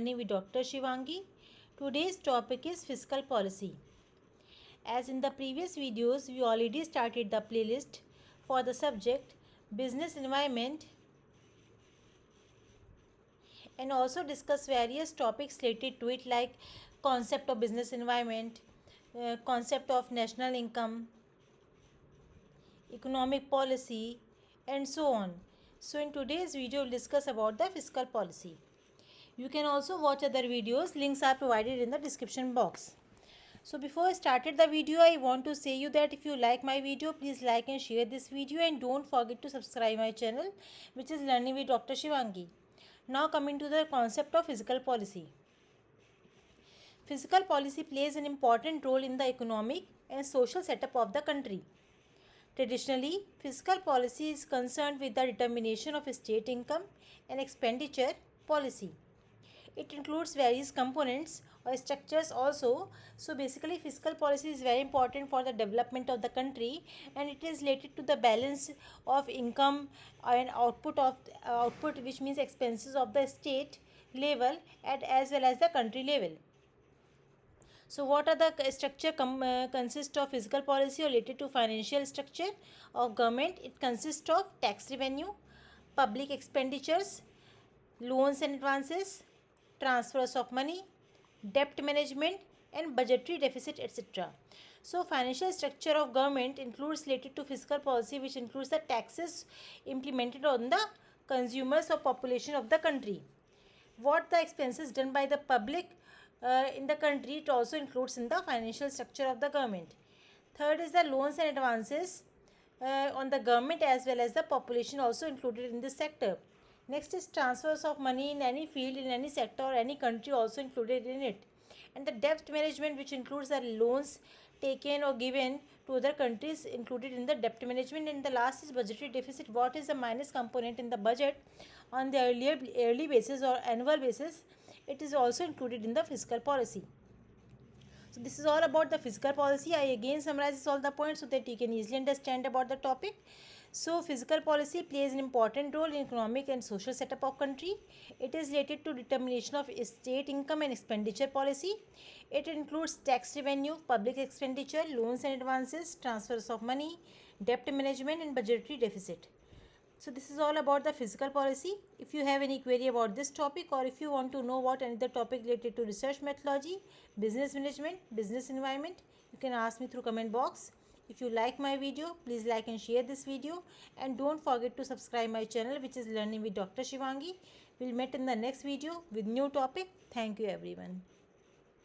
With Dr. Shivangi. Today's topic is fiscal policy. As in the previous videos, we already started the playlist for the subject business environment and also discuss various topics related to it like concept of business environment, concept of national income, economic policy and so on. So in today's video, we'll discuss about the fiscal policy. You can also watch other videos. Links are provided in the description box. So before I started the video, I want to say you that if you like my video, please like and share this video and don't forget to subscribe my channel, which is Learning with Dr. Shivangi. Now coming to the concept of fiscal policy. Fiscal policy plays an important role in the economic and social setup of the country. Traditionally, fiscal policy is concerned with the determination of state income and expenditure policy. It includes various components or structures also. So basically fiscal policy is very important for the development of the country, and it is related to the balance of income and output, which means expenses of the state level and as well as the country level. So what are the structure consist of fiscal policy related to financial structure of government? It consists of tax revenue, public expenditures, loans and advances, transfers of money, debt management and budgetary deficit, etc. So financial structure of government includes related to fiscal policy, which includes the taxes implemented on the consumers or population of the country. What the expenses done by the public in the country, it also includes in the financial structure of the government. Third is the loans and advances on the government as well as the population also included in this sector. Next is transfers of money in any field, in any sector or any country also included in it. And the debt management, which includes the loans taken or given to other countries included in the debt management. And the last is budgetary deficit. What is the minus component in the budget on the yearly basis or annual basis? It is also included in the fiscal policy. So this is all about the fiscal policy. I again summarize all the points so that you can easily understand about the topic. So fiscal policy plays an important role in economic and social setup of country. It is related to determination of state income and expenditure policy. It includes tax revenue, public expenditure, loans and advances, transfers of money, debt management and budgetary deficit. So this is all about the fiscal policy. If you have any query about this topic, or if you want to know what another topic related to research methodology, business management, business environment, you can ask me through comment box. If you like my video, please like and share this video, and don't forget to subscribe my channel, which is Learning with Dr. Shivangi. We'll meet in the next video with new topic. Thank you everyone.